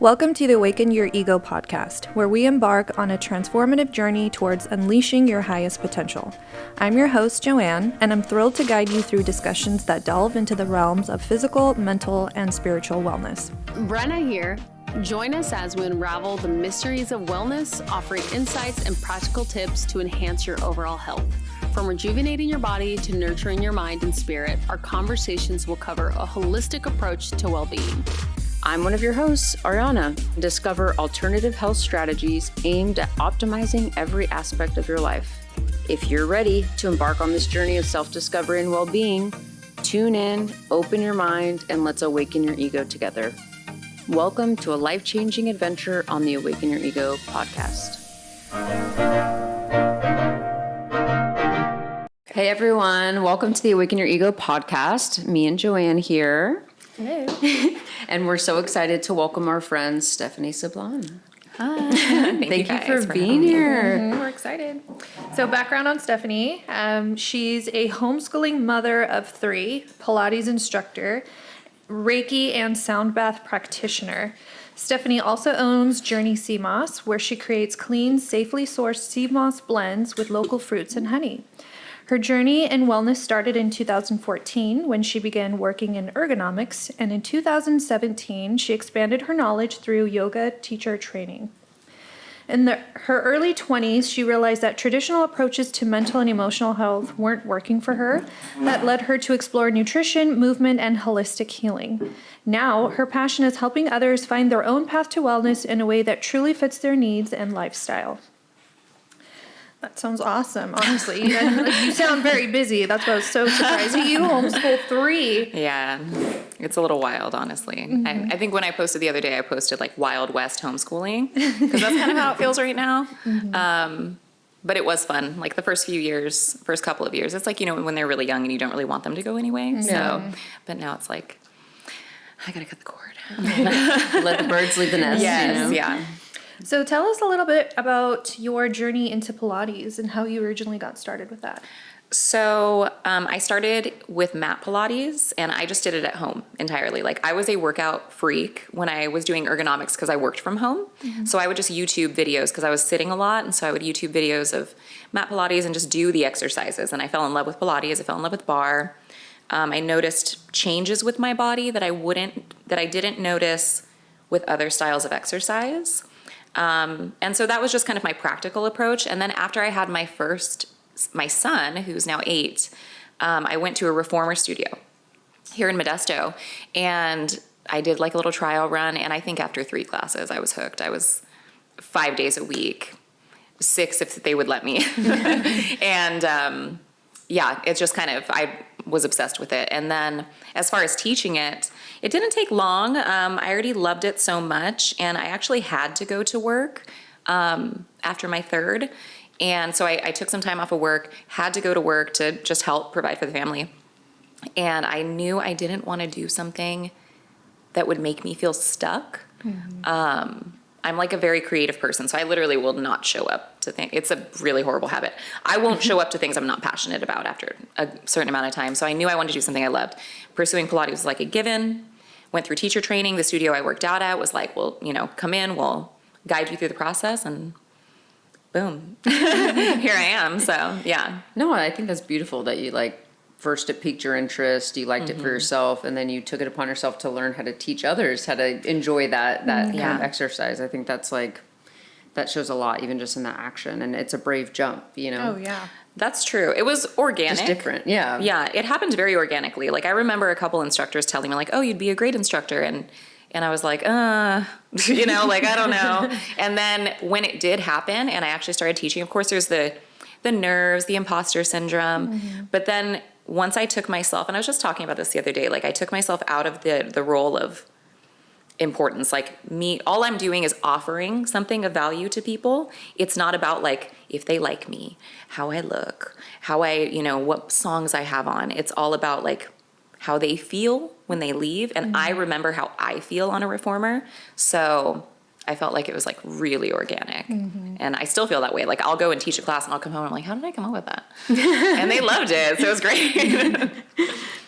Welcome to the Awaken Your Ego podcast, where we embark on a transformative journey towards unleashing your highest potential. I'm your host, Joanne, and I'm thrilled to guide you through discussions that delve into the realms of physical, mental, and spiritual wellness. Brenna here. Join us as we unravel the mysteries of wellness, offering insights and practical tips to enhance your overall health. From rejuvenating your body to nurturing your mind and spirit, our conversations will cover a holistic approach to well-being. I'm one of your hosts, Ariana. Discover alternative health strategies aimed at optimizing every aspect of your life. If you're ready to embark on this journey of self-discovery and well-being, tune in, open your mind, and let's awaken your ego together. Welcome to a life-changing adventure on the Awaken Your Ego podcast. Hey everyone, welcome to the Awaken Your Ego podcast. Me and Joanne here. Hello. And we're so excited to welcome our friend Stephanie Sablan. Hi. Thank you for being here. We're excited. So background on Stephanie. She's a homeschooling mother of 3, Pilates instructor, Reiki and Soundbath practitioner. Stephanie also owns Journey Seamoss, where she creates clean, safely sourced sea moss blends with local fruits and honey. Her journey in wellness started in 2014 when she began working in ergonomics, and in 2017 she expanded her knowledge through yoga teacher training. In her early 20s, she realized that traditional approaches to mental and emotional health weren't working for her. That led her to explore nutrition, movement, and holistic healing. Now, her passion is helping others find their own path to wellness in a way that truly fits their needs and lifestyle. That sounds awesome, honestly. You sound very busy. That's why I was so surprised. You homeschool 3. Yeah, it's a little wild, honestly. Mm-hmm. I think when I posted the other day, I posted like Wild West homeschooling, because that's kind of how it feels right now. Mm-hmm. But it was fun. Like the first couple of years, it's like, when they're really young and you don't really want them to go anyway. Mm-hmm. So, but now it's like, I gotta cut the cord. Let the birds leave the nest. Yes, yeah. So tell us a little bit about your journey into Pilates and how you originally got started with that. So I started with mat Pilates, and I just did it at home entirely. Like I was a workout freak when I was doing ergonomics because I worked from home. Mm-hmm. So I would just YouTube videos because I was sitting a lot. And so I would YouTube videos of mat Pilates and just do the exercises. And I fell in love with Pilates. I fell in love with bar. I noticed changes with my body that I didn't notice with other styles of exercise. And so that was just kind of my practical approach. And then after I had my son, who's now 8, I went to a reformer studio here in Modesto, and I did like a little trial run. And I think after 3 classes, I was hooked. I was 5 days a week, 6 if they would let me. And, yeah, it's just kind of, I was obsessed with it. And then as far as teaching it didn't take long. I already loved it so much, and I actually had to go to work after my 3rd. And so I took some time off of work, had to go to work to just help provide for the family. And I knew I didn't want to do something that would make me feel stuck. Mm-hmm. I'm like a very creative person, so I literally will not show up to things. It's a really horrible habit. I won't show up to things I'm not passionate about after a certain amount of time. So I knew I wanted to do something I loved. Pursuing Pilates was like a given. Went through teacher training. The studio I worked out at was like, well, come in, we'll guide you through the process, and boom, here I am. So yeah. No, I think that's beautiful that you first it piqued your interest, you liked it for yourself, and then you took it upon yourself to learn how to teach others how to enjoy that kind of exercise. I think that's that shows a lot, even just in that action, and it's a brave jump, Oh yeah. That's true. It was organic. Just different, yeah. Yeah, it happened very organically. Like I remember a couple instructors telling me like, oh, you'd be a great instructor, and I was like, I don't know. And then when it did happen and I actually started teaching, of course there's the nerves, the imposter syndrome, but then once I took myself, and I was just talking about this the other day, like I took myself out of the role of importance. Like all I'm doing is offering something of value to people. It's not about like if they like me, how I look, how I, what songs I have on. It's all about like how they feel when they leave. And I remember how I feel on a reformer. So I felt like it was like really organic. Mm-hmm. And I still feel that way. Like I'll go and teach a class and I'll come home and I'm like, how did I come up with that? And they loved it. So it was great.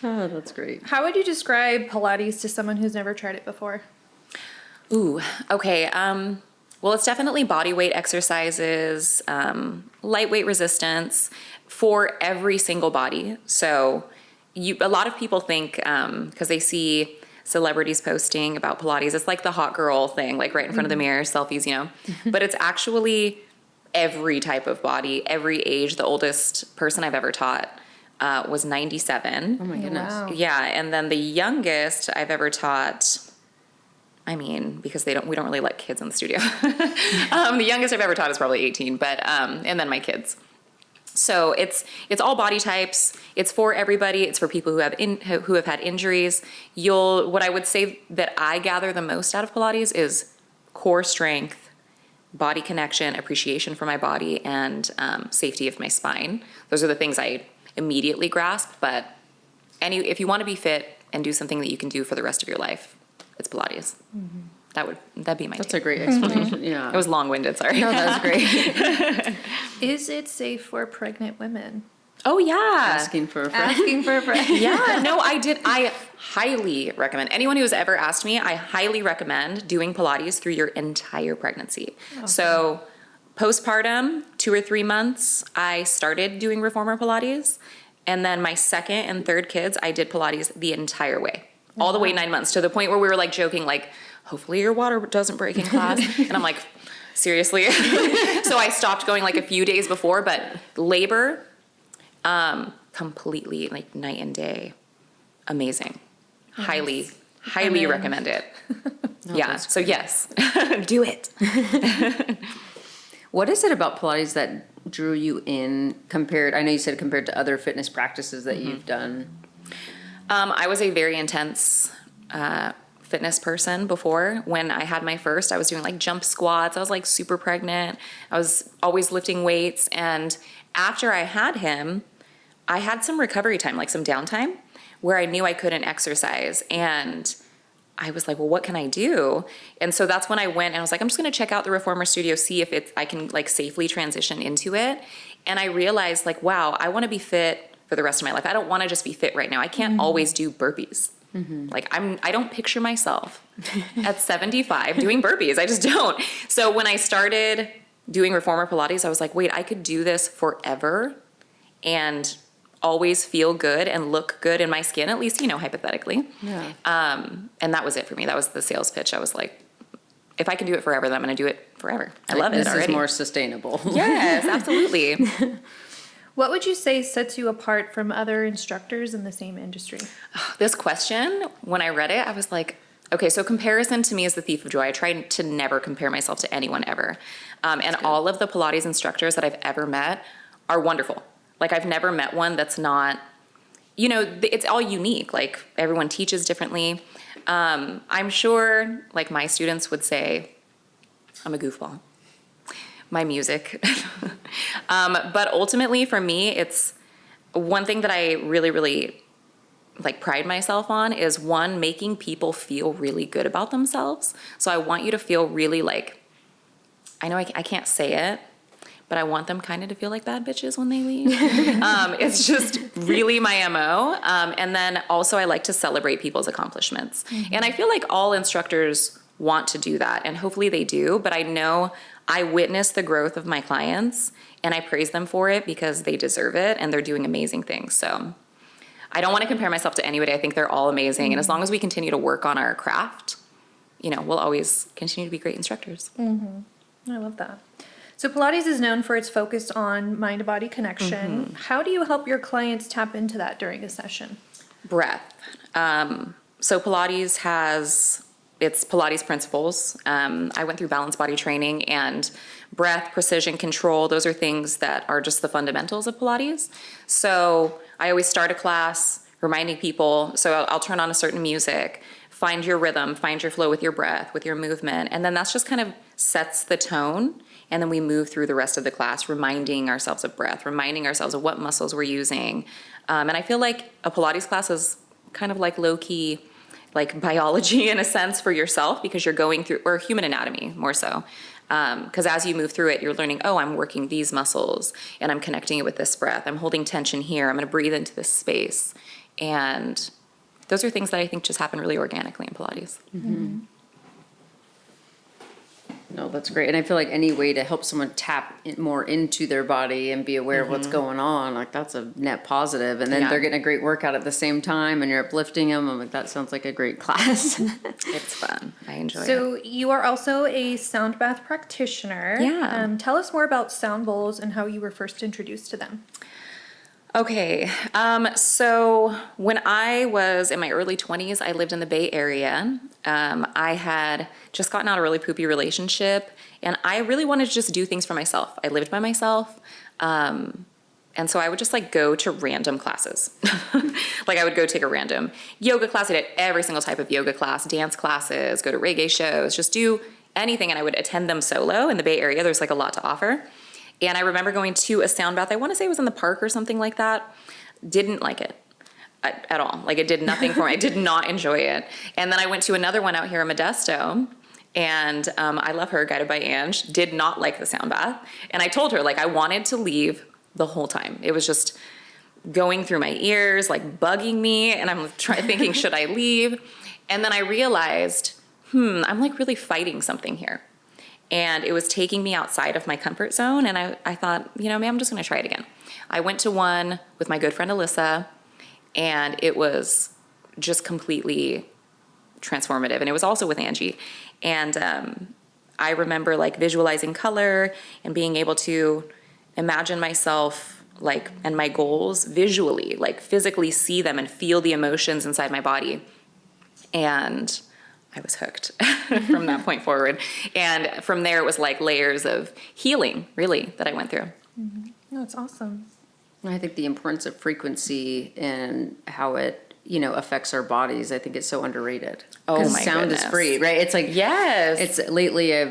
Oh, that's great. How would you describe Pilates to someone who's never tried it before? Ooh, okay. Well, it's definitely body weight exercises, lightweight resistance for every single body. So a lot of people think, because they see celebrities posting about Pilates, it's like the hot girl thing, like right in front of the mirror, selfies, but it's actually every type of body, every age. The oldest person I've ever taught was 97. Oh my goodness. Wow. Yeah, and then the youngest I've ever taught, because we don't really let kids in the studio. The youngest I've ever taught is probably 18, but and then my kids. So it's all body types. It's for everybody. It's for people who have had injuries. What I would say that I gather the most out of Pilates is core strength, body connection, appreciation for my body, and safety of my spine. Those are the things I immediately grasp. But if you want to be fit and do something that you can do for the rest of your life, it's Pilates. Mm-hmm. That'd be my That's take. a great explanation. Yeah. It was long-winded, sorry. No, that was great. Is it safe for pregnant women? Oh, yeah. Asking for a friend. Asking for a friend. Yeah, no, I highly recommend. Anyone who's ever asked me, I highly recommend doing Pilates through your entire pregnancy. Okay. So postpartum, 2 or 3 months, I started doing reformer Pilates. And then my second and third kids, I did Pilates the entire way. All the way 9 months, to the point where we were like joking, like, hopefully your water doesn't break in class. And I'm like, seriously? So I stopped going like a few days before, but labor, completely like night and day. Amazing. Nice. Highly recommend it. No, yeah. So yes, do it. What is it about Pilates that drew you in I know you said compared to other fitness practices that you've done? I was a very intense, fitness person before. When I had my first, I was doing like jump squats. I was like super pregnant. I was always lifting weights. And after I had him, I had some recovery time, like some downtime, where I knew I couldn't exercise. And I was like, well, what can I do? And so that's when I went and I was like, I'm just going to check out the reformer studio, see if I can like safely transition into it. And I realized like, wow, I want to be fit for the rest of my life. I don't want to just be fit right now. I can't always do burpees. Like I don't picture myself at 75 doing burpees. I just don't. So when I started doing reformer Pilates, I was like, wait, I could do this forever and always feel good and look good in my skin, at least, hypothetically. Yeah. And that was it for me. That was the sales pitch. I was like, if I can do it forever, then I'm going to do it forever. I love it already. This is more sustainable. Yes, absolutely. What would you say sets you apart from other instructors in the same industry? This question, when I read it, I was like, okay, so comparison to me is the thief of joy. I try to never compare myself to anyone ever. And all of the Pilates instructors that I've ever met are wonderful. Like I've never met one that's not, it's all unique. Like everyone teaches differently. I'm sure like my students would say, I'm a goofball. My music. But ultimately for me, it's one thing that I really, really like pride myself on is one, making people feel really good about themselves. So I want you to feel really like, I know I can't say it, but I want them kind of to feel like bad bitches when they leave. It's just really my MO. And then also I like to celebrate people's accomplishments. And I feel like all instructors want to do that, and hopefully they do, but I know I witness the growth of my clients and I praise them for it because they deserve it and they're doing amazing things. So I don't want to compare myself to anybody. I think they're all amazing. And as long as we continue to work on our craft, we'll always continue to be great instructors. I love that. So Pilates is known for its focus on mind-body connection. How do you help your clients tap into that during a session? Breath. So Pilates has its Pilates principles. I went through balanced body training, and breath, precision, control, those are things that are just the fundamentals of Pilates. So I always start a class reminding people, so I'll turn on a certain music, find your rhythm, find your flow with your breath, with your movement, and then that's just kind of sets the tone. And then we move through the rest of the class, reminding ourselves of breath, reminding ourselves of what muscles we're using. And I feel like a Pilates class is kind of like low-key, like biology in a sense for yourself, because you're going through, or human anatomy more so. Because as you move through it, you're learning, oh, I'm working these muscles and I'm connecting it with this breath. I'm holding tension here. I'm going to breathe into this space. And those are things that I think just happen really organically in Pilates. No, that's great. And I feel like any way to help someone tap more into their body and be aware of what's going on, like that's a net positive. And then they're getting a great workout at the same time and you're uplifting them. I'm like, that sounds like a great class. It's fun. I enjoy it. So you are also a sound bath practitioner. Yeah. Tell us more about sound bowls and how you were first introduced to them. Okay, so when I was in my early 20s, I lived in the Bay Area. I had just gotten out of a really poopy relationship, and I really wanted to just do things for myself. I lived by myself, and so I would just like go to random classes. Like I would go take a random yoga class. I did every single type of yoga class, dance classes, go to reggae shows, just do anything, and I would attend them solo. In the Bay Area, there's like a lot to offer. And I remember going to a sound bath, I want to say it was in the park or something like that. Didn't like it at all. Like it did nothing for me. I did not enjoy it. And then I went to another one out here in Modesto, and I love her, guided by Ange, did not like the sound bath. And I told her, like, I wanted to leave the whole time. It was just going through my ears, like bugging me. And I'm thinking, should I leave? And then I realized, I'm like really fighting something here. And it was taking me outside of my comfort zone. And I thought, maybe I'm just going to try it again. I went to one with my good friend Alyssa, and it was just completely transformative. And it was also with Angie. And I remember like visualizing color and being able to imagine myself like, and my goals visually, like physically see them and feel the emotions inside my body. And I was hooked from that point forward. And from there, it was like layers of healing, really, that I went through. Mm-hmm. No, it's awesome. I think the importance of frequency and how it, affects our bodies, I think it's so underrated. Oh my sound goodness. is free, right? It's like, Yes. It's lately I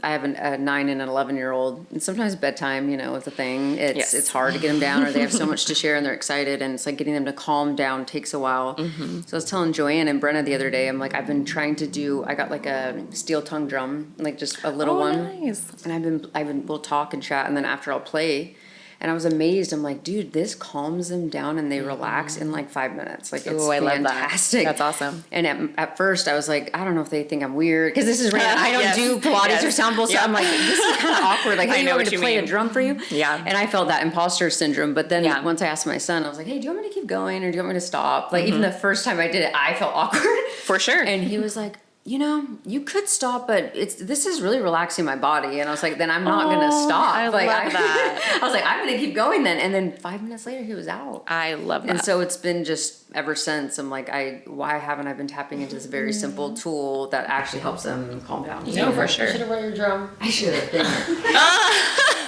have a 9 and an 11-year-old, and sometimes bedtime, is a thing. It's hard to get them down, or they have so much to share and they're excited, and it's like getting them to calm down takes a while. Mm-hmm. So I was telling Joanne and Brenna the other day, I'm like, I've been trying to I got like a steel tongue drum, like just a little one. Nice. And we'll talk and chat, and then after I'll play. And I was amazed. I'm like, dude, this calms them down and they relax in like 5 minutes. Like, it's I love that. fantastic. That's awesome. And at first I was like, I don't know if they think I'm weird, because this is random. I don't Yes. do Pilates Yes. or sound bowls. So I'm like, this is kind of awkward. Like, hey, I know you want what me to you play mean. a drum for you? Yeah. And I felt that imposter syndrome. But then Yeah. once I asked my son, I was like, hey, do you want me to keep going, or do you want me to stop? Like, even the first time I did it, I felt awkward. For sure. And he was like, you could stop, but this is really relaxing my body. And I was like, then I'm not going to stop. I like, love that. I was like, I'm going to keep going then. And then 5 minutes later, he was out. I love that. And so it's been just ever since. I'm like, why haven't I been tapping into this very simple tool that actually helps them calm down? No, for sure. You should have brought your drum. I should have been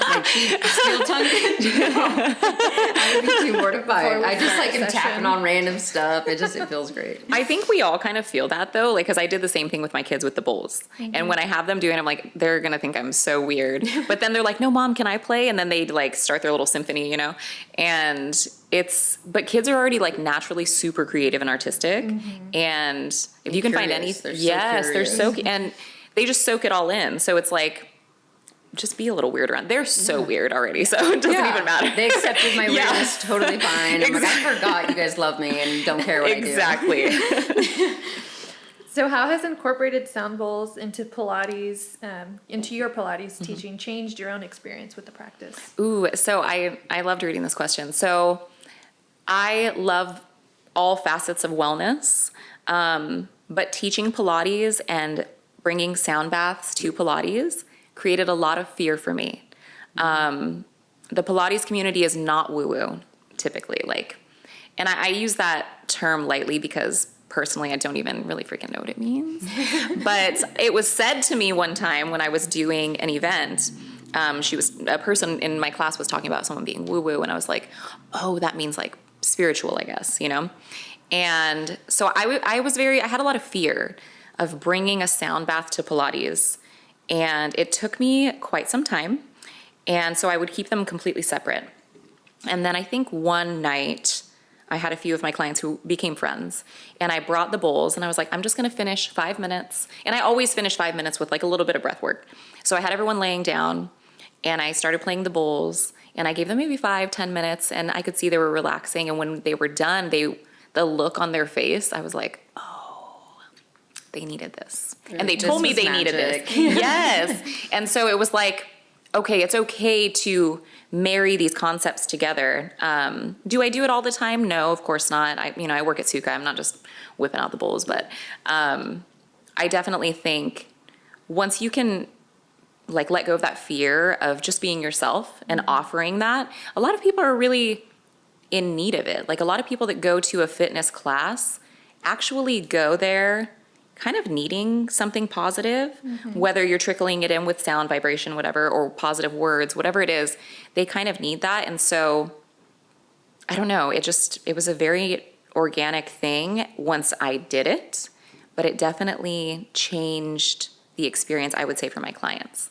my cheap steel tongue. I would be too mortified. I just like am tapping on random stuff. It feels great. I think we all kind of feel that though, like, because I did the same thing with my kids with the bowls. Mm-hmm. And when I have them doing it, I'm like, they're going to think I'm so weird. But then they're like, no, Mom, can I play? And then they like start their little symphony, And but kids are already like naturally super creative and artistic. Mm-hmm. And if you can find anything, they're so, and they just soak it all in. So it's like, just be a little weird around. They're so weird already, so it doesn't even matter. They accepted my weirdness totally fine. I'm like, I forgot you guys love me and don't care what I do. Exactly. So how has incorporated sound bowls into Pilates, into your Pilates teaching changed your own experience with the practice? Ooh, so I loved reading this question. So I love all facets of wellness, but teaching Pilates and bringing sound baths to Pilates created a lot of fear for me. The Pilates community is not woo-woo, typically. And I use that term lightly because personally, I don't even really freaking know what it means. But it was said to me one time when I was doing an event. A person in my class was talking about someone being woo-woo, and I was like, oh, that means like spiritual, I guess, And so I had a lot of fear of bringing a sound bath to Pilates, and it took me quite some time. And so I would keep them completely separate. And then I think one night, I had a few of my clients who became friends, and I brought the bowls, and I was like, I'm just going to finish 5 minutes. And I always finish 5 minutes with like a little bit of breath work. So I had everyone laying down, and I started playing the bowls, and I gave them maybe 5-10 minutes, and I could see they were relaxing. And when they were done, the look on their face, I was like, oh, they needed this. And they told me was they needed magic. this. Yes. And so it was like, okay, it's okay to marry these concepts together. Do I do it all the time? No, of course not. I work at Suka. I'm not just whipping out the bowls, but I definitely think once you can like let go of that fear of just being yourself and offering that, a lot of people are really in need of it. Like a lot of people that go to a fitness class actually go there kind of needing something positive, whether you're trickling it in with sound, vibration, whatever, or positive words, whatever it is, they kind of need that. And so, I don't know, it was a very organic thing once I did it, but it definitely changed the experience, I would say, for my clients.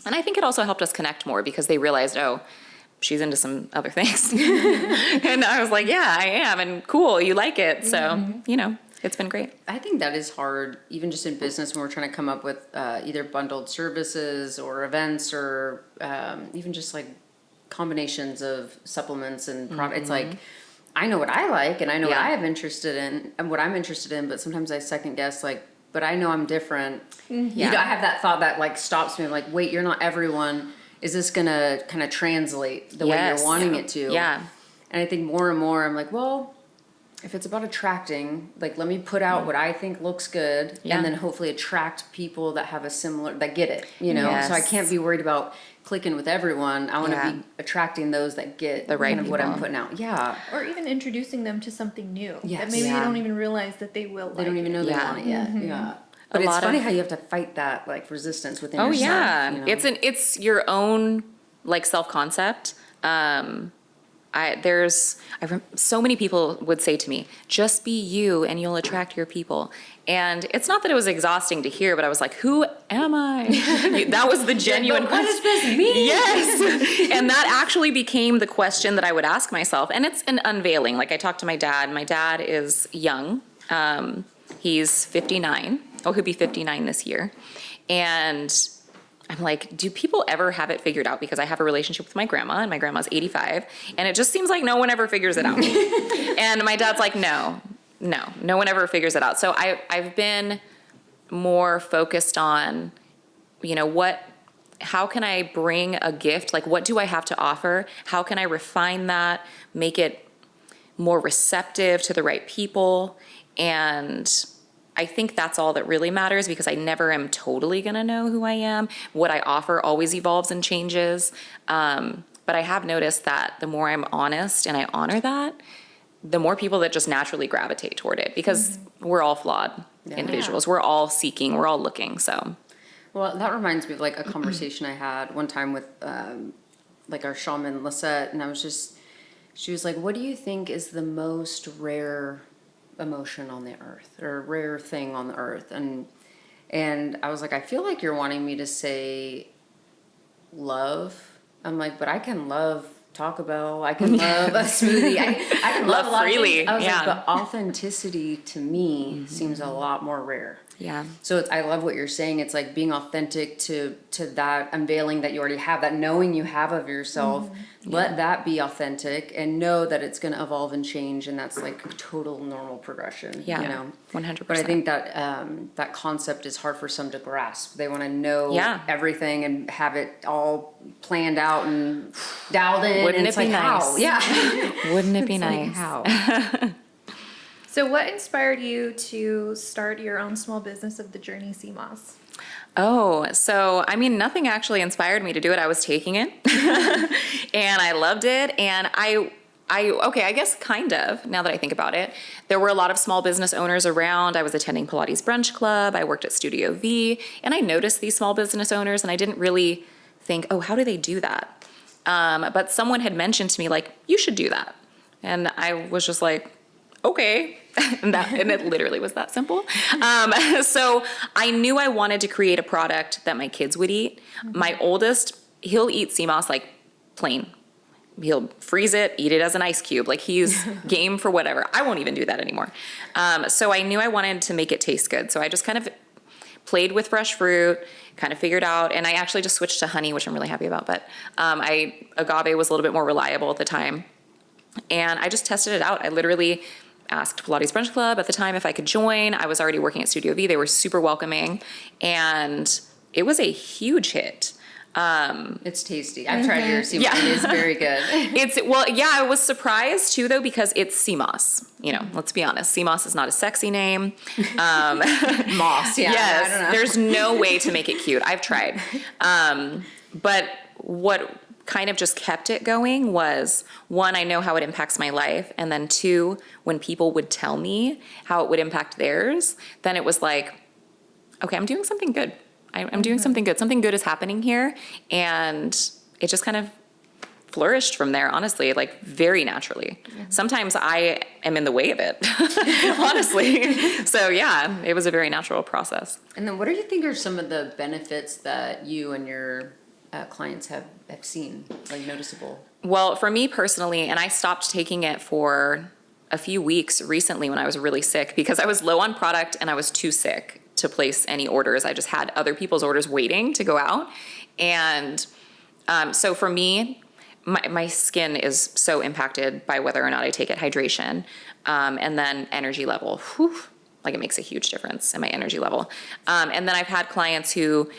And I think it also helped us connect more because they realized, oh, she's into some other things. And I was like, yeah, I am. And cool, you like it. So, it's been great. I think that is hard, even just in business when we're trying to come up with either bundled services or events or even just like combinations of supplements and products. It's like, I know what I like and I know what I am interested in and what I'm interested in, but sometimes I second guess but I know I'm different. I have that thought that like stops me. I'm like, wait, you're not everyone. Is this gonna kind of translate the way you're wanting it to? Yeah. And I think more and more I'm like, well, if it's about attracting, like let me put out what I think looks good and then hopefully attract people that have that get it, Yes. So I can't be worried about clicking with everyone. I want to be attracting those that get the right kind of what I'm people. putting out. Yeah. Or even introducing them to something new Yes. that maybe they Yeah. don't even realize that they will like. They don't even know they want it yet. Yeah. But it's lot funny of- how you have to fight that like resistance within Oh yourself. yeah, it's your own like self-concept. So many people would say to me, just be you and you'll attract your people. And it's not that it was exhausting to hear, but I was like, who am I? That was the genuine But what question. does this mean? Yes. And that actually became the question that I would ask myself. And it's an unveiling. Like I talked to my dad. My dad is young. He's 59. Oh, he'll be 59 this year. And I'm like, do people ever have it figured out? Because I have a relationship with my grandma, and my grandma's 85, and it just seems like no one ever figures it out. And my dad's like, no one ever figures it out. So I've been more focused on, how can I bring a gift? Like, what do I have to offer? How can I refine that, make it more receptive to the right people? And I think that's all that really matters because I never am totally going to know who I am. What I offer always evolves and changes. But I have noticed that the more I'm honest and I honor that, the more people that just naturally gravitate toward it because we're all flawed individuals. We're all seeking, we're all looking. So, Well, that reminds me of like a conversation I had one time with like our shaman Lisette, and she was like, what do you think is the most rare emotion on the earth or rare thing on the earth? And I was like, I feel like you're wanting me to say love. I'm like, but I can love Taco Bell. I can love a smoothie. I can love a lot freely. of things. I was Yeah. like, but authenticity to me seems a lot more rare. yeah. So I love what you're saying. It's like being authentic to that unveiling that you already have, that knowing you have of yourself. Let that be authentic and know that it's going to evolve and change, and that's like total normal progression. Yeah, 100%. But I think that that concept is hard for some to grasp. They want to know everything and have it all planned out and dialed in. Wouldn't and it it's be like, nice? how? Yeah. Wouldn't it be Like, nice? how? So what inspired you to start your own small business of the Journey Seamoss? Oh, so I mean, nothing actually inspired me to do it. I was taking it and I loved it. And I guess kind of, now that I think about it, there were a lot of small business owners around. I was attending Pilates Brunch Club. I worked at Studio V, and I noticed these small business owners, and I didn't really think, oh, how do they do that? But someone had mentioned to me, like, you should do that. And I was just like, okay. and it literally was that simple. So I knew I wanted to create a product that my kids would eat. My oldest, he'll eat Seamoss like plain. He'll freeze it, eat it as an ice cube. Like he's game for whatever. I won't even do that anymore. So I knew I wanted to make it taste good. So I just kind of played with fresh fruit, kind of figured out, and I actually just switched to honey, which I'm really happy about. But agave was a little bit more reliable at the time. And I just tested it out. I literally asked Pilates Brunch Club at the time if I could join. I was already working at Studio V. They were super welcoming, and it was a huge hit. It's tasty. I've tried your Seamoss. Yeah. It is very good. I was surprised too, though, because it's Seamoss. You know, let's be honest. Seamoss is not a sexy name. Moss, yeah. Yes, I don't know. there's no way to make it cute. I've tried. But what kind of just kept it going was, one, I know how it impacts my life. And then two, when people would tell me how it would impact theirs, then it was like, okay, I'm doing something good. I'm doing something good. Something good is happening here. And it just kind of flourished from there, honestly, like very naturally. Sometimes I am in the way of it, honestly. So yeah, it was a very natural process. And then what do you think are some of the benefits that you and your clients have seen, like noticeable? Well, for me personally, and I stopped taking it for a few weeks recently when I was really sick because I was low on product and I was too sick to place any orders. I just had other people's orders waiting to go out. And so for me, my skin is so impacted by whether or not I take it, hydration, and then energy level. Whew, like it makes a huge difference in my energy level. And then I've had clients who,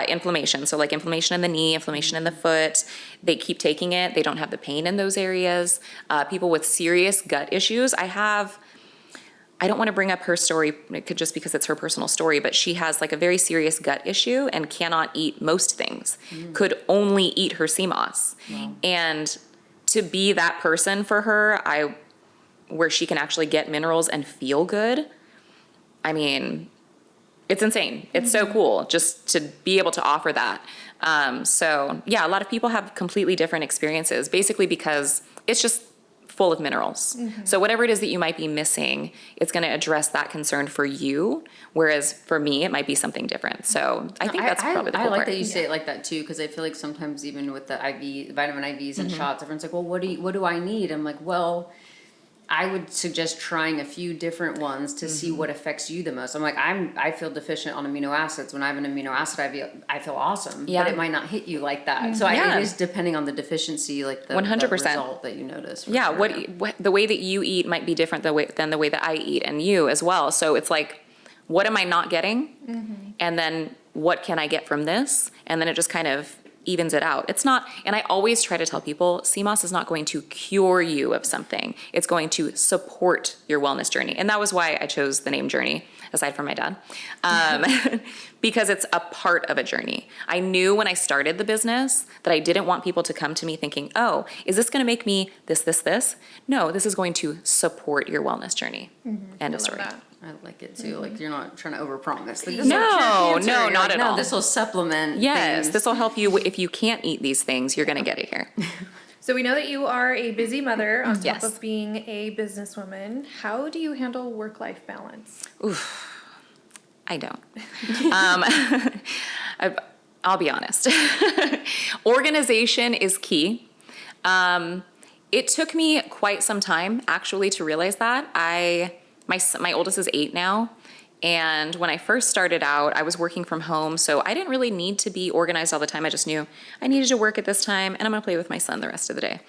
inflammation. So like inflammation in the knee, inflammation in the foot, they keep taking it. They don't have the pain in those areas. People with serious gut issues. I don't want to bring up her story just because it's her personal story, but she has like a very serious gut issue and cannot eat most things, could only eat her Seamoss. Wow. And to be that person for her, where she can actually get minerals and feel good, I mean, it's insane. It's so cool just to be able to offer that. So yeah, a lot of people have completely different experiences, basically because it's just full of minerals. So whatever it is that you might be missing, it's going to address that concern for you. Whereas for me, it might be something different. So I think that's probably the cool I like part. that you say it like that too, because I feel like sometimes even with the vitamin IVs and shots, everyone's like, well, what do I need? I'm like, well, I would suggest trying a few different ones to see what affects you the most. I'm like, I feel deficient on amino acids. When I have an amino acid, I feel awesome, but it might not hit you like that. So it is depending on the deficiency, like the 100% result that you notice. Yeah, sure. What the way that you eat might be different than the way that I eat, and you as well. So it's like, what am I not getting? And then what can I get from this? And then it just kind of evens it out. It's not, and I always try to tell people, Seamoss is not going to cure you of something. It's going to support your wellness journey. And that was why I chose the name Journey, aside from my dad, because it's a part of a journey. I knew when I started the business that I didn't want people to come to me thinking, oh, is this going to make me this? No, this is going to support your wellness journey. End of story. I like it too. Like you're not trying to overpromise. Like, No, not at all. This will supplement. Yes, things. this will help you. If you can't eat these things, you're going to get it here. So we know that you are a busy mother on top Yes. of being a businesswoman. How do you handle work-life balance? I don't. I'll be honest. Organization is key. It took me quite some time actually to realize that. My oldest is 8 now. And when I first started out, I was working from home, so I didn't really need to be organized all the time. I just knew I needed to work at this time, and I'm gonna play with my son the rest of the day.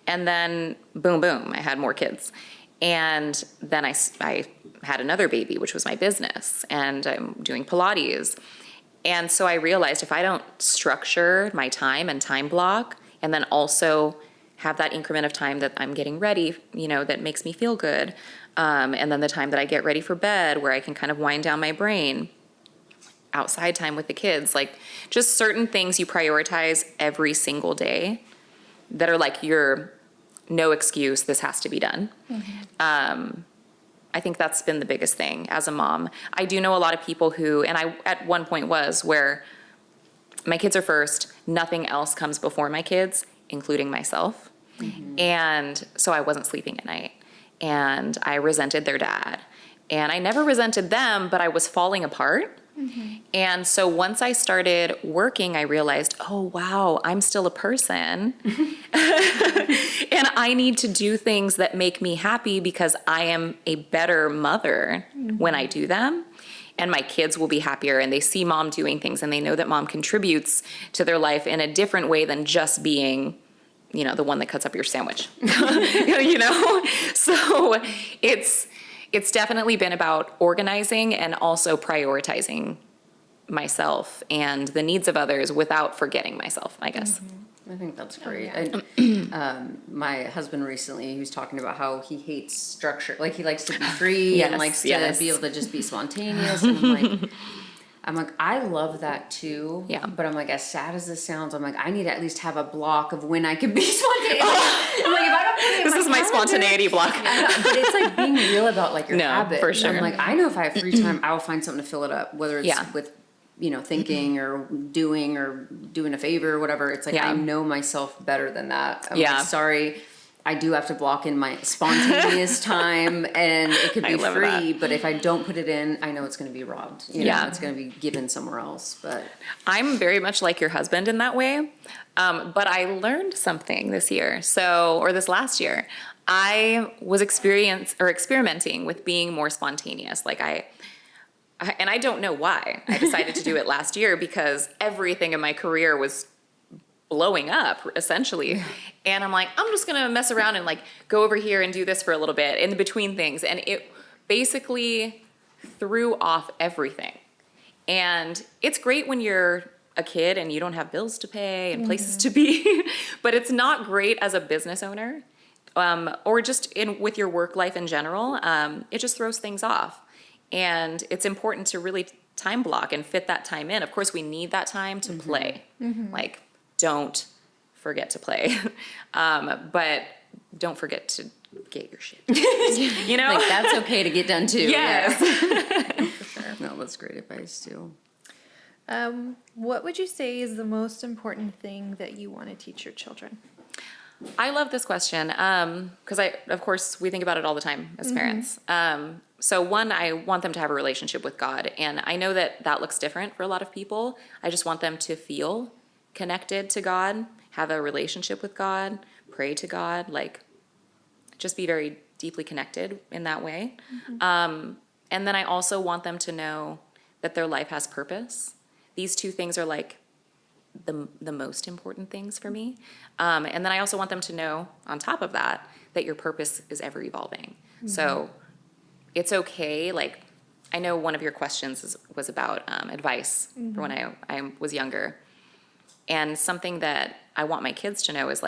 And then boom, I had more kids. And then I had another baby, which was my business, and I'm doing Pilates. And so I realized if I don't structure my time and time block, and then also have that increment of time that I'm getting ready, that makes me feel good, and then the time that I get ready for bed where I can kind of wind down my brain, outside time with the kids, like just certain things you prioritize every single day that are like your no excuse, this has to be done. I think that's been the biggest thing as a mom. I do know a lot of people who, and I at one point was, where my kids are first, nothing else comes before my kids, including myself. And so I wasn't sleeping at night. And I resented their dad. And I never resented them, but I was falling apart. And so once I started working, I realized, oh, wow, I'm still a person. And I need to do things that make me happy because I am a better mother when I do them. And my kids will be happier, and they see mom doing things, and they know that mom contributes to their life in a different way than just being the one that cuts up your sandwich, So it's definitely been about organizing and also prioritizing myself and the needs of others without forgetting myself, I guess. I think that's great. My husband recently, he was talking about how he hates structure. Like he likes to be free and likes to be able to just be spontaneous. And I'm like, I love that too. Yeah. But I'm like, as sad as this sounds, I'm like, I need to at least have a block of when I can be spontaneous. I'm like, if I don't put it in This is my calendar, spontaneity block. but it's like being real about like your habit. for sure. I'm like, I know if I have free time, I will find something to fill it up, whether it's with thinking or doing a favor or whatever. It's like, I know myself better than that. I'm like, sorry, I do have to block in my spontaneous time, and it could be free, but if I don't put it in, I know it's going to be robbed. It's going to be given somewhere else. But I'm very much like your husband in that way. But I learned something this year. Or this last year, I was experimenting with being more spontaneous. And I don't know why I decided to do it last year, because everything in my career was blowing up essentially. And I'm like, I'm just going to mess around and go over here and do this for a little bit in between things. And it basically threw off everything. And it's great when you're a kid and you don't have bills to pay and places to be, but it's not great as a business owner, or just with your work life in general. It just throws things off. And it's important to really time block and fit that time in. Of course, we need that time to play. Don't forget to play. But don't forget to get your shit. that's okay to get done too. Yes. No, that's great advice too. What would you say is the most important thing that you want to teach your children? I love this question, because of course, we think about it all the time as parents. So one, I want them to have a relationship with God, and I know that looks different for a lot of people. I just want them to feel connected to God, have a relationship with God, pray to God, just be very deeply connected in that way. And then I also want them to know that their life has purpose. These two things are the most important things for me. And then I also want them to know, on top of that your purpose is ever evolving. So it's okay. I know one of your questions was about advice for when I was younger. And something that I want my kids to know is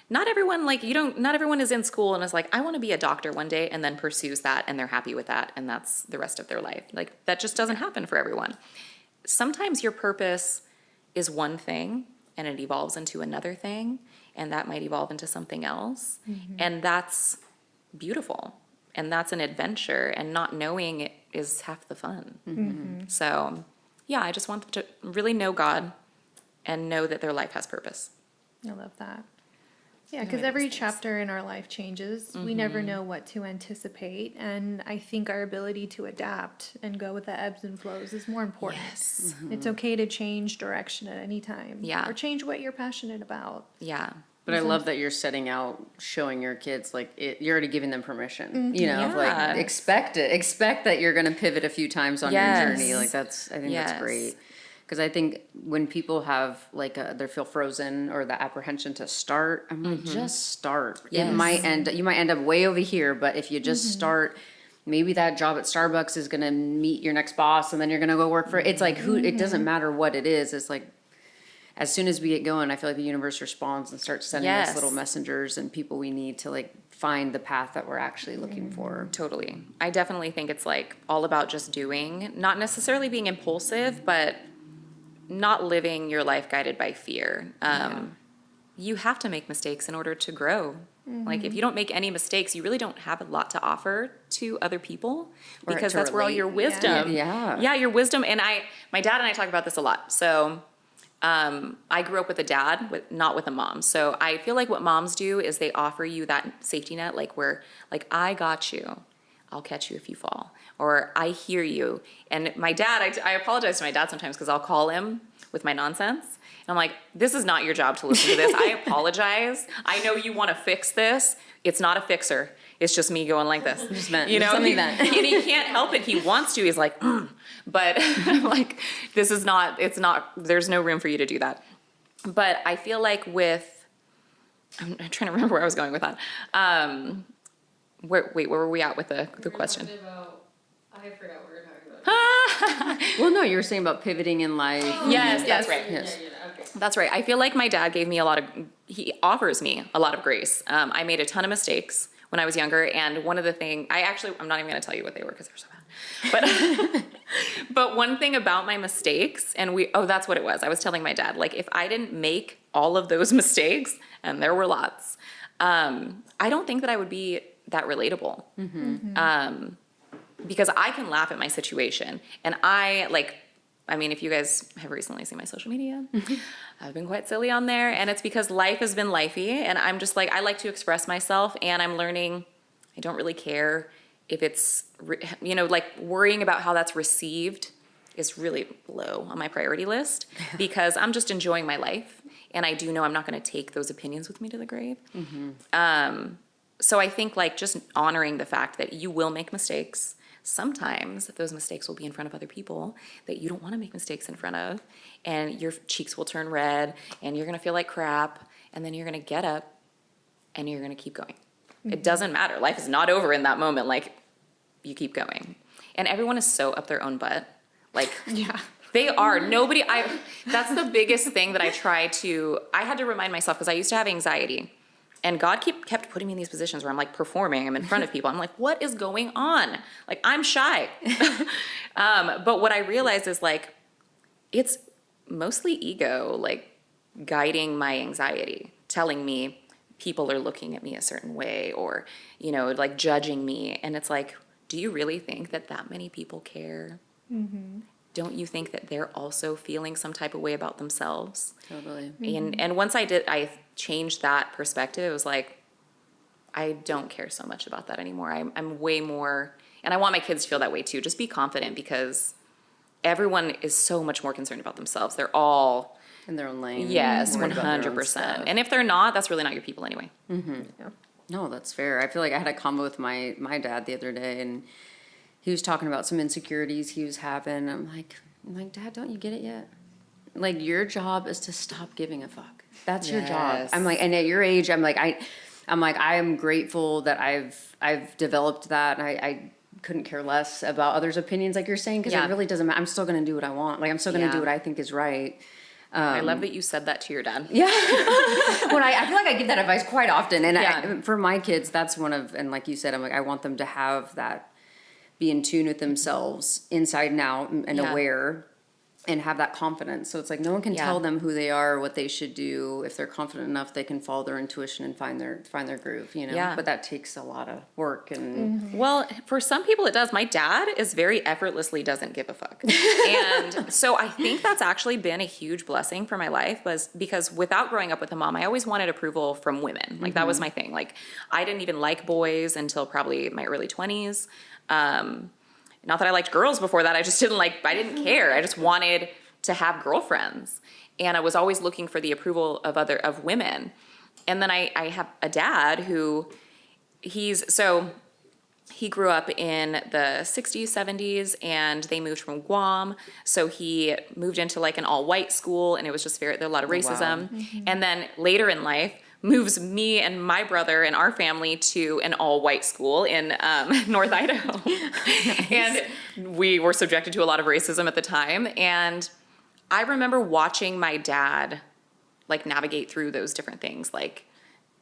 not everyone, not everyone is in school and is I want to be a doctor one day, and then pursues that and they're happy with that and that's the rest of their life. That just doesn't happen for everyone. Sometimes your purpose is one thing and it evolves into another thing, and that might evolve into something else. And that's beautiful. And that's an adventure, and not knowing it is half the fun. So yeah, I just want them to really know God and know that their life has purpose. I love that. Yeah, because every chapter in our life changes. We never know what to anticipate. And I think our ability to adapt and go with the ebbs and flows is more important. Yes. It's okay to change direction at any time. Yeah. Or change what you're passionate about. Yeah. But I love that you're setting out, showing your kids, you're already giving them permission, expect it. Expect that you're going to pivot a few times on your journey. I think that's great. Because I think when people have they feel frozen or the apprehension to start, I'm like, just start. Yes. You might end up way over here, but if you just start, maybe that job at Starbucks is going to meet your next boss, and then you're going to go work for it. It's it doesn't matter what it is. It's as soon as we get going, I feel like the universe responds and starts sending us little messengers and people we need to find the path that we're actually looking for. Totally. I definitely think it's all about just doing, not necessarily being impulsive, but not living your life guided by fear. You have to make mistakes in order to grow. If you don't make any mistakes, you really don't have a lot to offer to other people, because that's where all your wisdom, your wisdom. And my dad and I talk about this a lot. So I grew up with a dad, not with a mom. So I feel like what moms do is they offer you that safety net, where I got you. I'll catch you if you fall. Or I hear you. And my dad, I apologize to my dad sometimes, because I'll call him with my nonsense. And I'm like, this is not your job to listen to this. I apologize. I know you want to fix this. It's not a fixer. It's just me going like this. Just vent. And Something he can't help it. He wants to. He's like, But this is not, there's no room for you to do that. But I feel like with I'm trying to remember where I was going with that. Where were we at with the question? I forgot what we were talking about. Well, no, you were saying about pivoting in life. Yes, that's right. Yes. Okay. That's right. I feel like my dad gave me he offers me a lot of grace. I made a ton of mistakes when I was younger. And one of the things, I'm not even going to tell you what they were because they're so bad. But one thing about my mistakes, that's what it was. I was telling my dad, like, if I didn't make all of those mistakes, and there were lots, I don't think that I would be that relatable. Because I can laugh at my situation. And if you guys have recently seen my social media, I've been quite silly on there. And it's because life has been lifey. And I'm just like, I like to express myself. And I'm learning, I don't really care if it's, worrying about how that's received is really low on my priority list. Because I'm just enjoying my life. And I do know I'm not going to take those opinions with me to the grave. So I think just honoring the fact that you will make mistakes. Sometimes those mistakes will be in front of other people that you don't want to make mistakes in front of, and your cheeks will turn red and you're going to feel like crap, and then you're going to get up and you're going to keep going. It doesn't matter. Life is not over in that moment. You keep going. And everyone is so up their own butt. Yeah. They are. That's the biggest thing that I had to remind myself, because I used to have anxiety. And God kept putting me in these positions where I'm performing, I'm in front of people. I'm like, what is going on? I'm shy. But what I realized is it's mostly ego, guiding my anxiety, telling me people are looking at me a certain way, or, judging me. And it's do you really think that many people care? Don't you think that they're also feeling some type of way about themselves? Totally. And once I changed that perspective, it was I don't care so much about that anymore. I'm way more, and I want my kids to feel that way too. Just be confident, because everyone is so much more concerned about themselves. They're all In their own lane. yes, worried about their own 100%. stuff. And if they're not, that's really not your people anyway. Yeah. No, that's fair. I feel like I had a convo with my dad the other day, and he was talking about some insecurities he was having. I'm like, Dad, don't you get it yet? Your job is to stop giving a fuck. That's your job. Yes. I'm and at your age, I am grateful that I've developed that, and I couldn't care less about others' opinions, like you're saying, because Yeah. it really doesn't matter. I'm still going to do what I want. I'm still going to Yeah. do what I think is right. I love that you said that to your dad. Yeah. When I feel like I give that advice quite often. And Yeah. for my kids, that's and like you said, I want them to have that, be in tune with themselves inside and out, and Yeah. aware, and have that confidence. So it's no one can Yeah. tell them who they are, what they should do. If they're confident enough, they can follow their intuition and find their groove, Yeah. But that takes a lot of work and Well, for some people it does. My dad is very effortlessly doesn't give a fuck. And so I think that's actually been a huge blessing for my life, because without growing up with a mom, I always wanted approval from women. That was my thing. I didn't even like boys until probably my early 20s. Not that I liked girls before that. I just I didn't care. I just wanted to have girlfriends. And I was always looking for the approval of women. And then I have a dad who he grew up in the 60s, 70s, and they moved from Guam. So he moved into an all-white school, and it was just there a lot of racism. And then later in life, moves me and my brother and our family to an all-white school in North Idaho. And we were subjected to a lot of racism at the time. And I remember watching my dad navigate through those different things,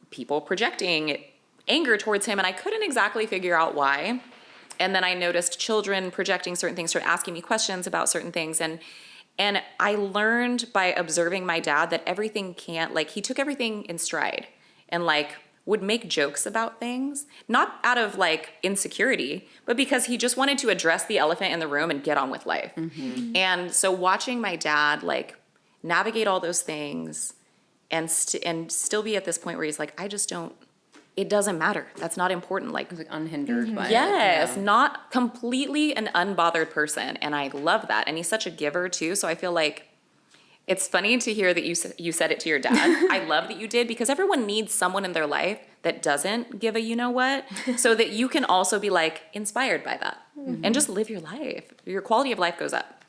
people projecting anger towards him, and I couldn't exactly figure out why. And then I noticed children projecting certain things, started asking me questions about certain things, and I learned by observing my dad that everything he took everything in stride, and would make jokes about things, not out of insecurity, but because he just wanted to address the elephant in the room and get on with life. And so watching my dad navigate all those things and still be at this point where he's I just don't, it doesn't matter. That's not important. unhindered by it. Yes, Yeah. not completely an unbothered person. And I love that. And he's such a giver too. So I feel it's funny to hear that you said it to your dad. I love that you did, because everyone needs someone in their life that doesn't give a you-know-what, so that you can also be inspired by that and just live your life. Your quality of life goes up.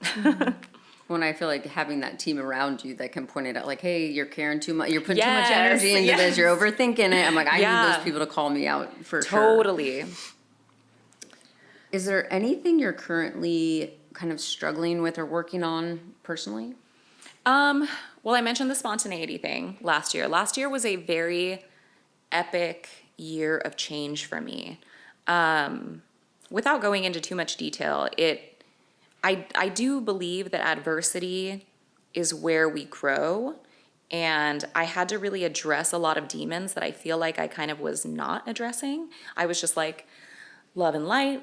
when I feel like having that team around you that can point it out, like, hey, you're caring too much, you're putting too much Yes, energy into this, you're overthinking it. I'm like, I Yeah. need those people to call me out for sure. Totally. Is there anything you're currently kind of struggling with or working on personally? Well, I mentioned the spontaneity thing last year. Last year was a very epic year of change for me. Without going into too much detail, I do believe that adversity is where we grow. And I had to really address a lot of demons that I feel like I kind of was not addressing. I was just like, love and light,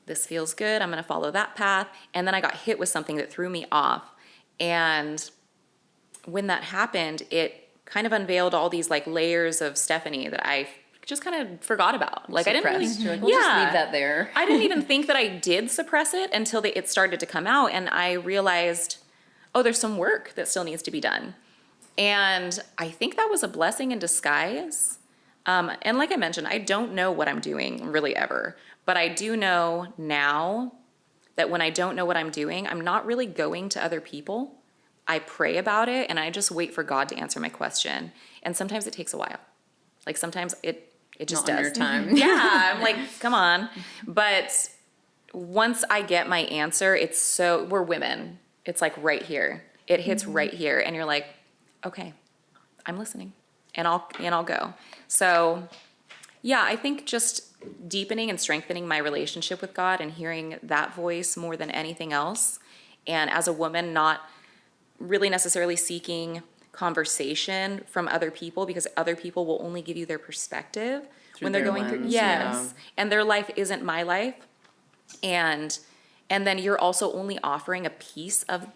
this feels good, I'm gonna follow that path. And then I got hit with something that threw me off. And when that happened, it kind of unveiled all these like layers of Stephanie that I just kind of forgot about. Like I didn't really, You're like, we'll just leave that there. I didn't even think that I did suppress it until it started to come out, and I realized, oh, there's some work that still needs to be done. And I think that was a blessing in disguise. And like I mentioned, I don't know what I'm doing really ever, but I do know now that when I don't know what I'm doing, I'm not really going to other people. I pray about it and I just wait for God to answer my question. And sometimes it takes a while. Like sometimes it just Not on does. your time. Yeah, I'm like, come on. But once I get my answer, we're women. It's like right here. It hits right here. And you're like, okay, I'm listening. And I'll go. So yeah, I think just deepening and strengthening my relationship with God and hearing that voice more than anything else. And as a woman, not really necessarily seeking conversation from other people, because other people will only give you their perspective when they're their going through. lens, Yes. And their life isn't my life. And then you're also only offering a piece of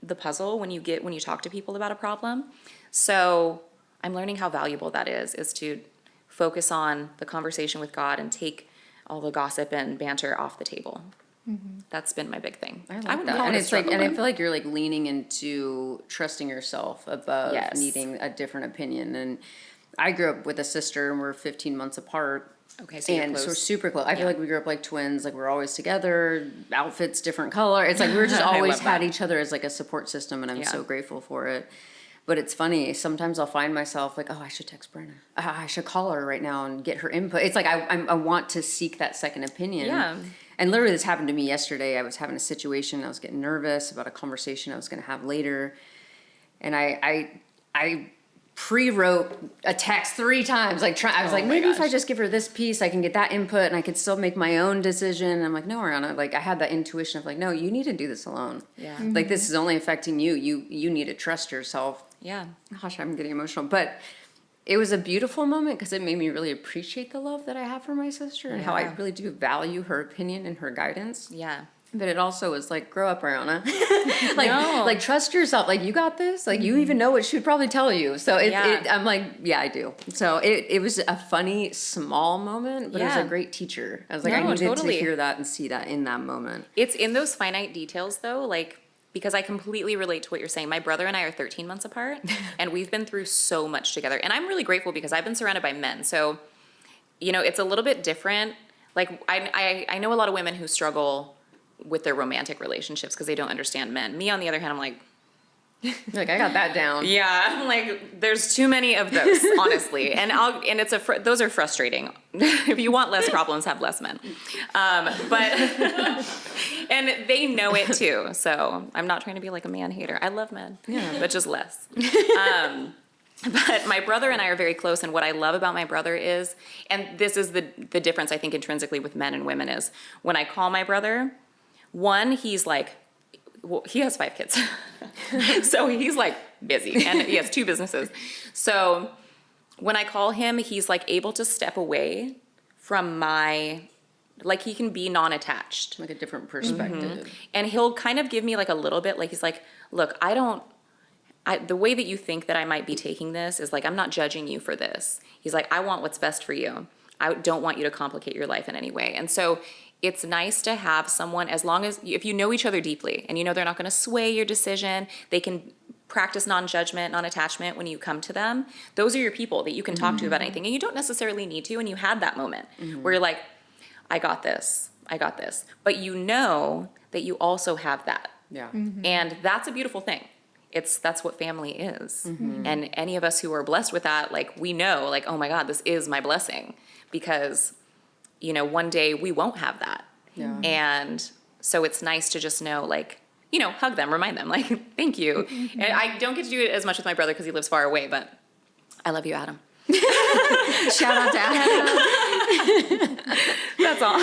the puzzle when you talk to people about a problem. So I'm learning how valuable that is to focus on the conversation with God and take all the gossip and banter off the table. That's been my big thing. I like wouldn't that. call it And a it's like, struggle, and I though. feel like you're like leaning into trusting yourself above Yes. needing a different opinion. And I grew up with a sister and we're 15 months apart. Okay, so you're And so we're close. super close. I feel Yeah. like we grew up like twins, like we're always together, outfits, different color. It's like we're just I always love had that. each other as like a support system, and I'm Yeah. so grateful for it. But it's funny, sometimes I'll find myself like, oh, I should text Brenna. I should call her right now and get her input. It's like I want to seek that second opinion. Yeah. And literally this happened to me yesterday. I was having a situation, I was getting nervous about a conversation I was gonna have later. And I pre-wrote a text 3 times. I was like, maybe if I just give her this piece, I can get that input and I could still make my own decision. And I'm like, no, Ariana, like I had that intuition of like, no, you need to do this alone. Yeah. Like this is only affecting you. You need to trust yourself. Yeah. Gosh, I'm getting emotional. But it was a beautiful moment because it made me really appreciate the love that I have for my sister and how I Yeah. really do value her opinion and her guidance. Yeah. But it also was like, grow up, Ariana. No. like trust yourself. Like you got this. Like you even know what she would probably tell you. So Yeah. I'm like, yeah, I do. So it was a funny, small moment, but it was Yeah. a great teacher. I was like, No, I needed totally. to hear that and see that in that moment. It's in those finite details though, like, because I completely relate to what you're saying. My brother and I are 13 months apart, and we've been through so much together. And I'm really grateful because I've been surrounded by men. So, it's a little bit different. Like, I know a lot of women who struggle with their romantic relationships because they don't understand men. Me, on the other hand, I'm like, Like I got that down. yeah, I'm like, there's too many of those, honestly. And those are frustrating. If you want less problems, have less men. But and they know it too. So I'm not trying to be like a man hater. I love men, but just less. But my brother and I are very close, and what I love about my brother is, and this is the difference I think intrinsically with men and women, is when I call my brother, one, he's like, well, he has 5 kids. So he's like busy, and he has 2 businesses. So when I call him, he's like able to step away from like he can be non-attached. Like a different perspective. And he'll kind of give me like a little bit, like he's like, look, the way that you think that I might be taking this is like, I'm not judging you for this. He's like, I want what's best for you. I don't want you to complicate your life in any way. And so it's nice to have someone, as long as, if you know each other deeply and you know they're not going to sway your decision, they can practice non-judgment, non-attachment when you come to them. Those are your people that you can talk to about anything. And you don't necessarily need to. And you had that moment where you're like, I got this. But you know that you also have that Yeah. And that's a beautiful thing. That's what family is. And any of us who are blessed with that, like, we know, like, oh my God, this is my blessing, because, you know, one day we won't have that. Yeah. And so it's nice to just know, like, you know, hug them, remind them, like, thank you. And I don't get to do it as much with my brother because he lives far away, but I love you, Adam. Shout out to Adam. That's all.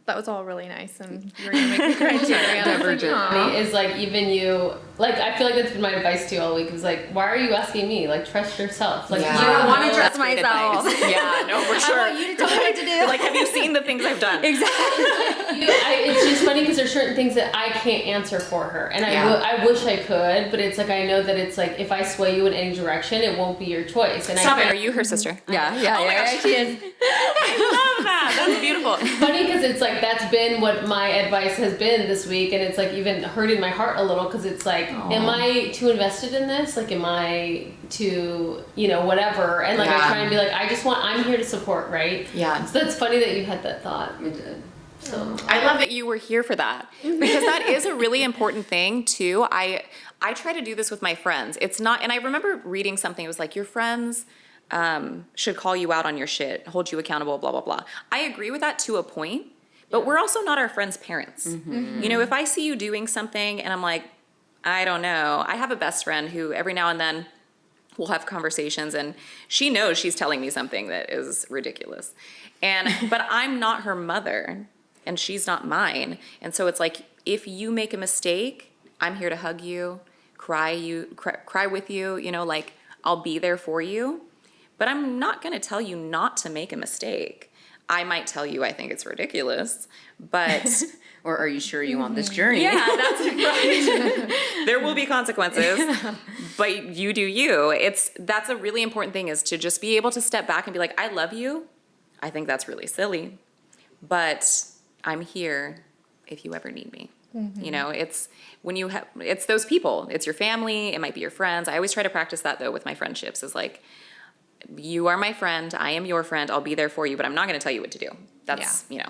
That was all really nice, and you're gonna make me cry too. Divergent. Is like, even you, like, I feel like that's been my advice to you all week, is like, why are you asking me? Like, trust yourself. Like, Yeah. you I wanna wanna trust trust myself. Yeah, no, for sure. I want you to tell me what to do. Like, have you seen the things I've done? It's just funny because there's certain things that I can't answer for her, and I wish I could, but it's like, I know that it's like, if I sway you in any direction, it won't be your choice. And Stop it. Are you her sister? Yeah, she is. I love that. That's beautiful. Funny because it's like, that's been what my advice has been this week, and it's like even hurting my heart a little, because it's like, am I too invested in this? Like, am I too, you know, whatever? And like, I try and be like, I'm here to support, right? Yeah. So that's funny that you had that thought. We did. So I love that you were here for that, because that is a really important thing too. I try to do this with my friends. It's not, and I remember reading something, it was like, your friends should call you out on your shit, hold you accountable, blah, blah, blah. I agree with that to a point, but we're also not our friends' parents. You know, if I see you doing something and I'm like, I don't know. I have a best friend who every now and then we'll have conversations, and she knows she's telling me something that is ridiculous. But I'm not her mother, and she's not mine. And so it's like, if you make a mistake, I'm here to hug you, cry with you, you know, like, I'll be there for you. But I'm not going to tell you not to make a mistake. I might tell you I think it's ridiculous, but... Or are you sure you want this journey? Yeah, that's right. There will be consequences, but you do you. That's a really important thing, is to just be able to step back and be like, I love you. I think that's really silly, but I'm here if you ever need me. You know, it's it's those people, it's your family, it might be your friends. I always try to practice that though with my friendships, is like, you are my friend, I am your friend, I'll be there for you, but I'm not going to tell you what to do. That's, you know,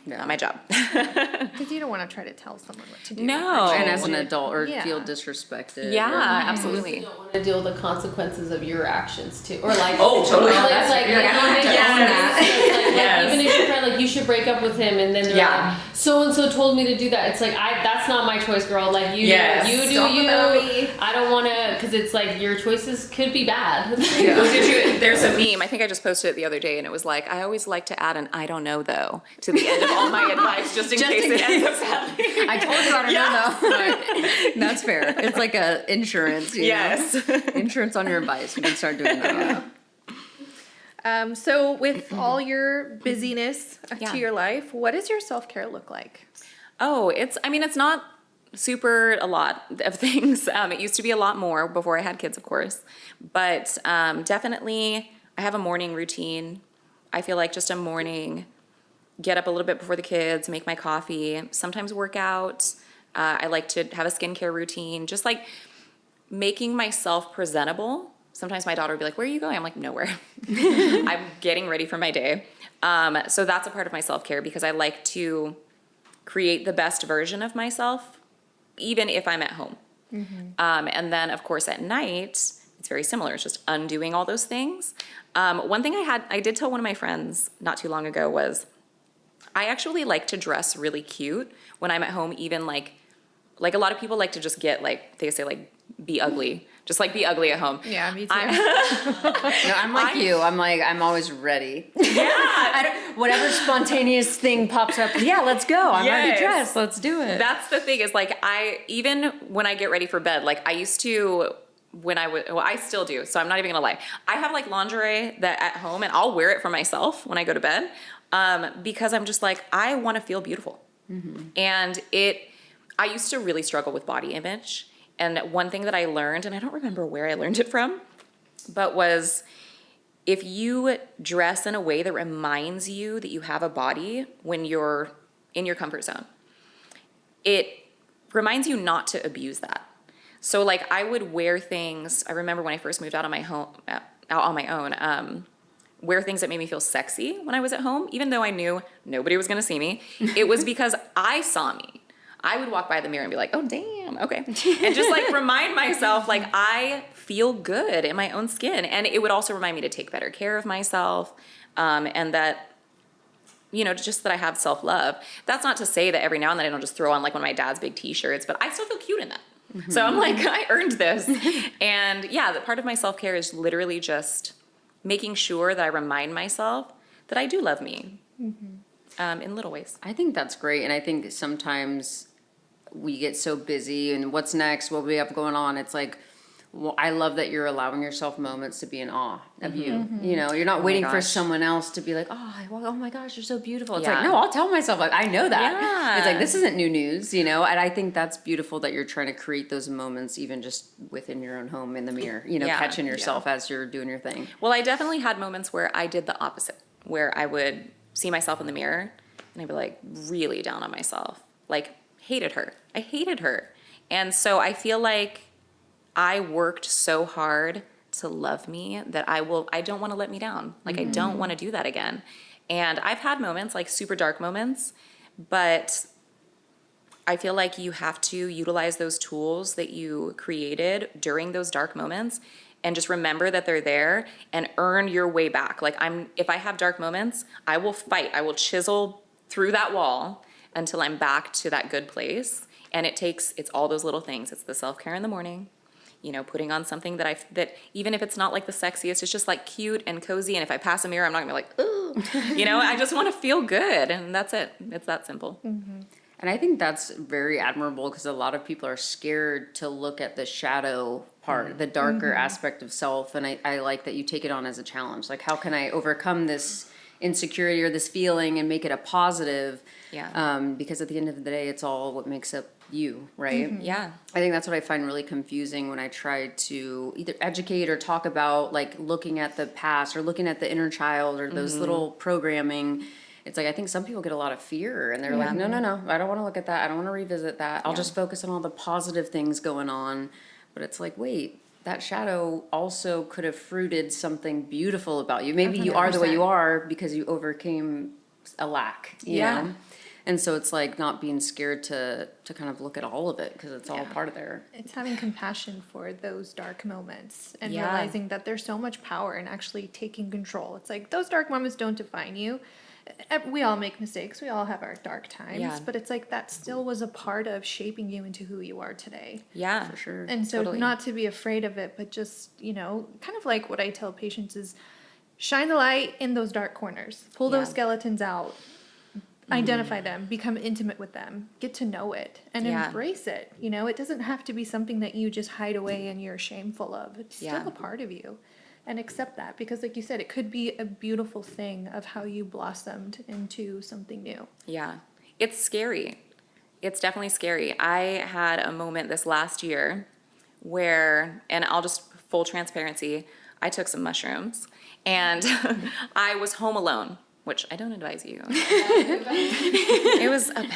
not my job. Because you don't want to try to tell someone what to do. No. And as an adult, or Yeah. feel disrespected. Yeah, or- absolutely. you don't want to deal with the consequences of your actions too, or like, Oh, totally. or like, That's- like, you're gonna have to like, own that. like, Yes. even if your friend, like, you should break up with him, and then they're Yeah. like, so and so told me to do that. It's like, that's not my choice, girl. Like, you Yes. do you. Talk about me. I don't want to, because it's like, your choices could be bad. There's a meme, I think I just posted it the other day, and it was like, I always like to add an I don't know though to the end of all my advice, just in case it ends up badly. I told you I don't know. But that's fair. It's like a insurance. You Yes. know? Insurance on your advice. We can start doing that. So with all your busyness Yeah. to your life, what does your self-care look like? Oh, it's not super a lot of things. It used to be a lot more before I had kids, of course. But definitely, I have a morning routine. I feel like just a morning, get up a little bit before the kids, make my coffee, sometimes work out. I like to have a skincare routine, just like making myself presentable. Sometimes my daughter would be like, where are you going? I'm like, nowhere. I'm getting ready for my day. So that's a part of my self-care, because I like to create the best version of myself, even if I'm at home. And then, of course, at night, it's very similar. It's just undoing all those things. One thing I did tell one of my friends not too long ago was, I actually like to dress really cute when I'm at home, even like a lot of people like to just get, like, they say, like, be ugly. Just like be ugly at home. Yeah, me too. No, I'm like you. I'm always ready. Yeah. Whatever spontaneous thing pops up. Yeah, let's go. I'm already Yes. dressed. Let's do it. That's the thing, is like, even when I get ready for bed, like I used to, I still do, so I'm not even gonna lie. I have like lingerie that at home, and I'll wear it for myself when I go to bed, because I'm just like, I want to feel beautiful. And I used to really struggle with body image. And one thing that I learned, and I don't remember where I learned it from, but was, if you dress in a way that reminds you that you have a body when you're in your comfort zone, it reminds you not to abuse that. So like, I would wear things, I remember when I first moved out on my own, wear things that made me feel sexy when I was at home, even though I knew nobody was going to see me. It was because I saw me. I would walk by the mirror and be like, oh, damn, okay. And just like remind myself, like, I feel good in my own skin. And it would also remind me to take better care of myself, and that, you know, just that I have self-love. That's not to say that every now and then I don't just throw on like one of my dad's big t-shirts, but I still feel cute in that. Mm-hmm. So I'm like, I earned this. And yeah, the part of my self-care is literally just making sure that I remind myself that I do love me, in little ways. I think that's great. And I think sometimes we get so busy and what's next, what we have going on. It's like, well, I love that you're allowing yourself moments to be in awe of you. You know, you're not waiting for someone else to be like, oh my gosh, you're so beautiful. It's like, no, I'll tell myself, like, I know that. Yeah. It's like, this isn't new news, you know? And I think that's beautiful that you're trying to create those moments, even just within your own home in the mirror, you know, catching yourself as you're doing your thing. Well, I definitely had moments where I did the opposite, where I would see myself in the mirror and I'd be like really down on myself, like hated her. I hated her. And so I feel like I worked so hard to love me that I don't want to let me down. Like, I don't want to do that again. And I've had moments, like super dark moments, but I feel like you have to utilize those tools that you created during those dark moments and just remember that they're there and earn your way back. Like, if I have dark moments, I will fight. I will chisel through that wall until I'm back to that good place. And it's all those little things. It's the self-care in the morning, you know, putting on something that even if it's not like the sexiest, it's just like cute and cozy. And if I pass a mirror, I'm not gonna be like, ooh, you know, I just want to feel good. And that's it. It's that simple. Mm-hmm. And I think that's very admirable because a lot of people are scared to look at the shadow part, the darker aspect of self. And I like that you take it on as a challenge. Like, how can I overcome this insecurity or this feeling and make it a positive? Yeah. Because at the end of the day, it's all what makes up you, right? Yeah. I think that's what I find really confusing when I try to either educate or talk about like looking at the past or looking at the inner child or those little programming. It's like, I think some people get a lot of fear and they're like, no, I don't want to look at that. I don't want to revisit that. I'll just focus on all the positive things going on. But it's like, wait, that shadow also could have fruited something beautiful about you. Maybe you are the way you are because you overcame a lack, you know? And so it's like not being scared to kind of look at all of it because it's all part of there. It's having compassion for those dark moments and realizing that there's so much power in actually taking control. It's like those dark moments don't define you. We all make mistakes. We all have our dark times, but it's like that still was a part of shaping you into who you are today. Yeah, For sure. And so not to be afraid of it, but just, you know, kind of like what I tell patients is shine the light in those dark corners, pull those skeletons out, identify them, become intimate with them, get to know it and embrace it. You know, it doesn't have to be something that you just hide away and you're shameful of. It's still a part of you. And accept that because, like you said, it could be a beautiful thing of how you blossomed into something new. Yeah. It's scary. It's definitely scary. I had a moment this last year where, and I'll just full transparency, I took some mushrooms and I was home alone, which I don't advise you. It was a bad move.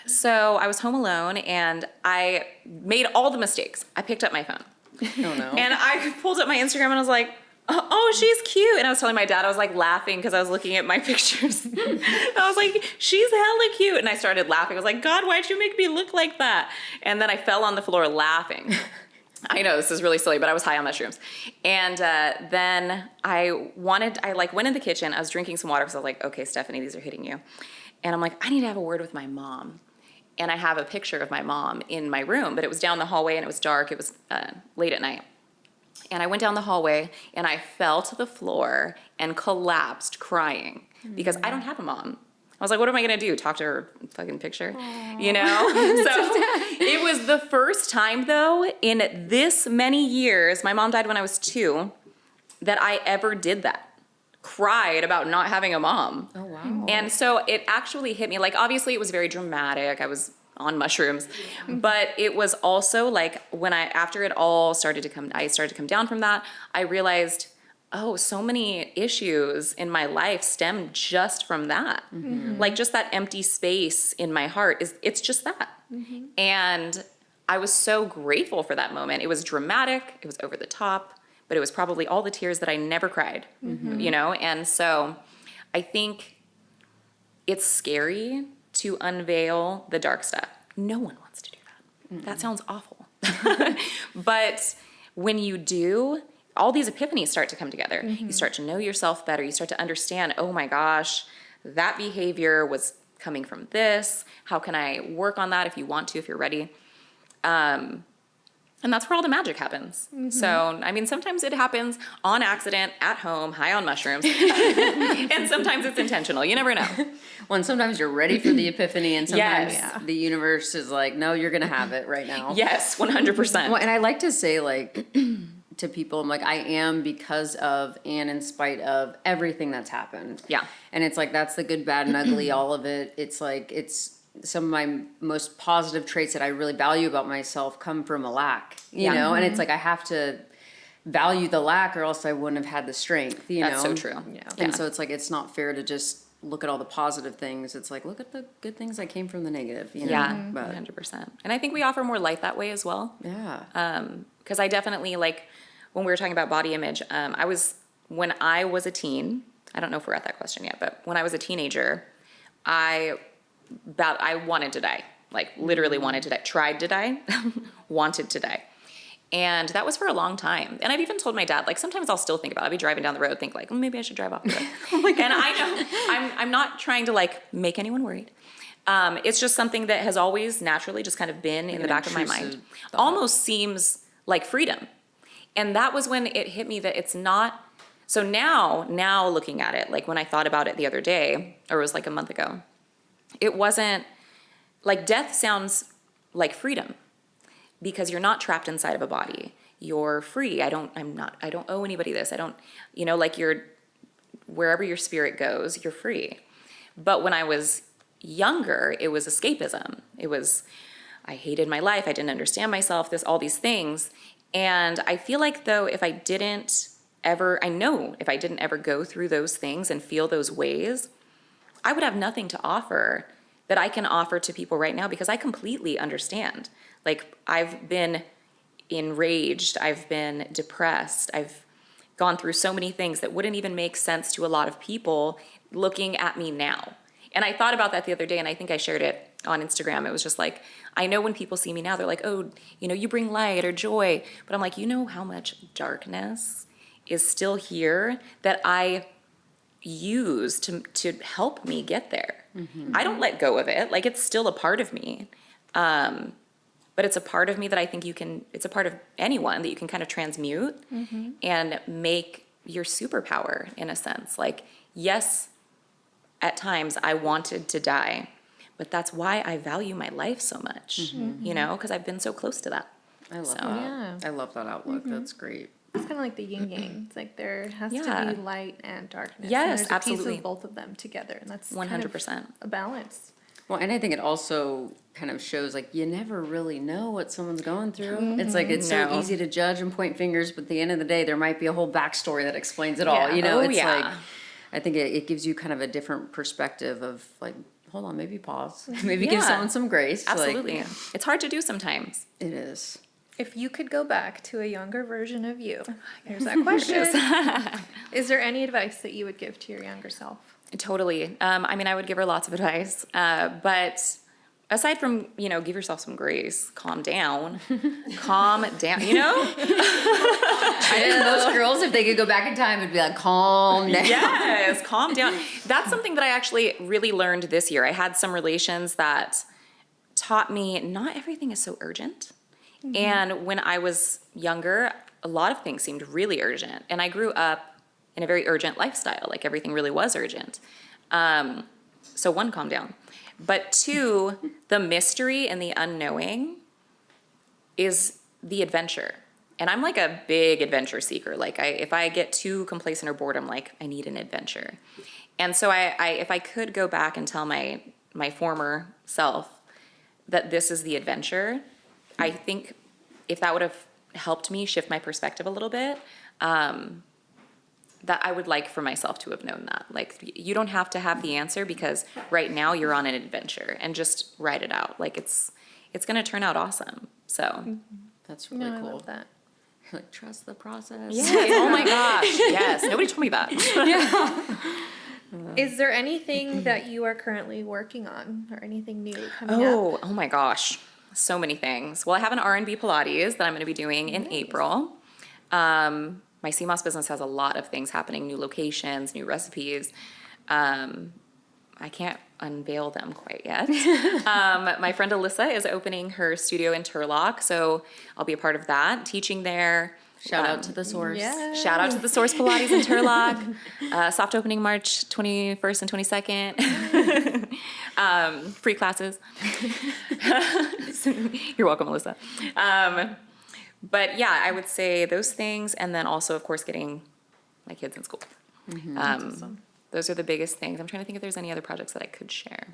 So I was home alone and I made all the mistakes. I picked up my phone. Oh no. And I pulled up my Instagram and I was like, oh, she's cute. And I was telling my dad, I was like laughing because I was looking at my pictures. I was like, she's hella cute. And I started laughing. I was like, God, why'd you make me look like that? And then I fell on the floor laughing. I know this is really silly, but I was high on mushrooms. And then I went in the kitchen. I was drinking some water because I was like, okay, Stephanie, these are hitting you. And I'm like, I need to have a word with my mom. And I have a picture of my mom in my room, but it was down the hallway and it was dark. It was late at night. And I went down the hallway and I fell to the floor and collapsed crying because I don't have a mom. I was like, what am I going to do? Talk to her fucking picture? Aww. You know? So it was the first time, though, in this many years, my mom died when I was 2, that I ever did that. Cried about not having a mom. Oh, wow. And so it actually hit me. Like, obviously, it was very dramatic. I was on mushrooms. But it was also like after it all started to come down from that, I realized, oh, so many issues in my life stem just from that. Mm-hmm. Like just that empty space in my heart it's just that. Mm-hmm. And I was so grateful for that moment. It was dramatic. It was over the top, but it was probably all the tears that I never cried, you know? And so I think it's scary to unveil the dark stuff. No one wants to do that. That sounds awful. But when you do, all these epiphanies start to come together. You start to know yourself better. You start to understand, oh my gosh, that behavior was coming from this. How can I work on that if you want to, if you're ready? And that's where all the magic happens. So, I mean, sometimes it happens on accident, at home, high on mushrooms. And sometimes it's intentional. You never know. Well, and sometimes you're ready for the epiphany, and sometimes Yes. the universe is like, no, you're going to have it right now. Yes, 100%. Well, and I like to say, like, to people, I'm like, I am because of and in spite of everything that's happened. Yeah. And it's like, that's the good, bad, and ugly, all of it. It's like, it's some of my most positive traits that I really value about myself come from a lack, you know? And it's like, I have to value the lack or else I wouldn't have had the strength, you That's know? so true. Yeah. And so it's like, it's not fair to just look at all the positive things. It's like, look at the good things that came from the negative, you know? Yeah, But 100%. And I think we offer more light that way as well. yeah. Because I definitely, like, when we were talking about body image, when I was a teen, I don't know if we're at that question yet, but when I was a teenager, I wanted to die, like literally wanted to die, tried to die, wanted to die. And that was for a long time. And I've even told my dad, like, sometimes I'll still think about it. I'll be driving down the road, think like, maybe I should drive off the road. And I know, I'm not trying to like make anyone worried. It's just something that has always naturally just kind of been in the back of my mind. thought. Almost seems like freedom. And that was when it hit me that it's not. So now looking at it, like when I thought about it the other day, or it was like a month ago, it wasn't like death sounds like freedom because you're not trapped inside of a body. You're free. I don't owe anybody this. I don't, you know, like wherever your spirit goes, you're free. But when I was younger, it was escapism. It was, I hated my life. I didn't understand myself, all these things. And I feel like though, if I didn't ever go through those things and feel those ways, I would have nothing to offer that I can offer to people right now because I completely understand. Like, I've been enraged, I've been depressed, I've gone through so many things that wouldn't even make sense to a lot of people looking at me now. And I thought about that the other day, and I think I shared it on Instagram. It was just like, I know when people see me now, they're like, oh, you know, you bring light or joy. But I'm like, you know how much darkness is still here that I use to help me get there. I don't let go of it. Like, it's still a part of me. But it's a part of me that I think it's a part of anyone that you can kind of transmute and make your superpower in a sense. Like, yes, at times I wanted to die, but that's why I value my life so much, you know, because I've been so close to that. I love So- that. Yeah. I love that outlook. That's great. It's kind of like the yin yang. It's like there has Yeah. to be light and darkness. Yes, and there's a piece absolutely. of both of them together, and that's 100%. a balance. Well, and I think it also kind of shows like you never really know what someone's going through. It's like it's so No. easy to judge and point fingers, but at the end of the day, there might be a whole backstory that explains it all. Yeah. You know, Oh, it's yeah. like I think it gives you kind of a different perspective of like, hold on, maybe pause, maybe give Yeah. someone some grace. Like, Absolutely. It's hard to do sometimes. it is. If you could go back to a younger version of you, here's that question. Is there any advice that you would give to your younger self? Totally. I mean, I would give her lots of advice. But aside from, you know, give yourself some grace, calm down, you know? Most girls, if they could go back in time, would be like, calm down. Yes, calm down. That's something that I actually really learned this year. I had some relations that taught me not everything is so urgent. And when I was younger, a lot of things seemed really urgent. And I grew up in a very urgent lifestyle. Like, everything really was urgent. So one, calm down. But two, the mystery and the unknowing is the adventure. And I'm like a big adventure seeker. Like, if I get too complacent or bored, I'm like, I need an adventure. And so if I could go back and tell my former self that this is the adventure, I think if that would have helped me shift my perspective a little bit, that I would like for myself to have known that. Like, you don't have to have the answer because right now you're on an adventure, and just ride it out. Like, it's going to turn out awesome. So That's really No, I cool. love that. Like, trust the process. Yes. Oh my gosh. Yes. Nobody told me that. Is there anything that you are currently working on or anything new coming up? Oh my gosh. So many things. Well, I have an R&B Pilates that I'm going to be doing in April. My Seamoss business has a lot of things happening, new locations, new recipes. I can't unveil them quite yet. My friend Alyssa is opening her studio in Turlock, so I'll be a part of that, teaching there. Shout out to the source. Yeah. Shout out to the Source Pilates in Turlock. Soft opening March 21st and 22nd. Free classes. You're welcome, Alyssa. But yeah, I would say those things, and then also, of course, getting my kids in school. Awesome. Those are the biggest things. I'm trying to think if there's any other projects that I could share.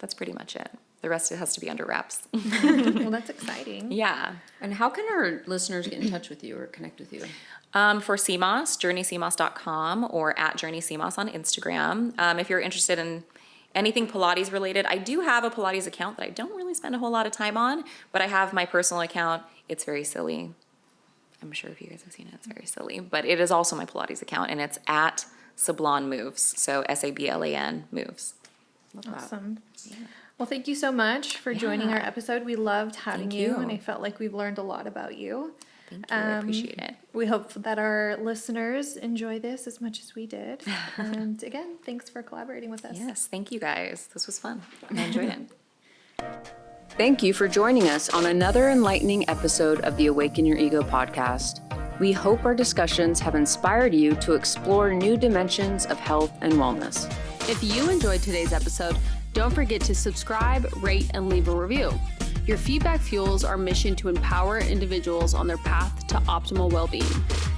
That's pretty much it. The rest has to be under wraps. Well, that's exciting. Yeah. And how can our listeners get in touch with you or connect with you? For Seamoss, journeyseamoss.com or at Journey Seamoss on Instagram. If you're interested in anything Pilates related, I do have a Pilates account that I don't really spend a whole lot of time on, but I have my personal account. It's very silly. I'm sure if you guys have seen it, it's very silly, but it is also my Pilates account, and it's at Sablan Moves. So Sablan Moves. Awesome. Yeah. Well, thank you so much for joining our episode. We loved having Thank you, you. and I felt like we've learned a lot about you. Thank you. I appreciate it. We hope that our listeners enjoy this as much as we did. And again, thanks for collaborating with us. Yes, thank you guys. This was fun. I enjoyed it. Thank you for joining us on another enlightening episode of the Awaken Your Ego podcast. We hope our discussions have inspired you to explore new dimensions of health and wellness. If you enjoyed today's episode, don't forget to subscribe, rate, and leave a review. Your feedback fuels our mission to empower individuals on their path to optimal well-being.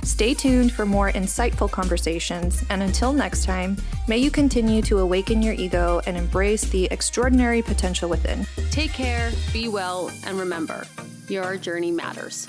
Stay tuned for more insightful conversations, and until next time, may you continue to awaken your ego and embrace the extraordinary potential within. Take care, be well, and remember, your journey matters.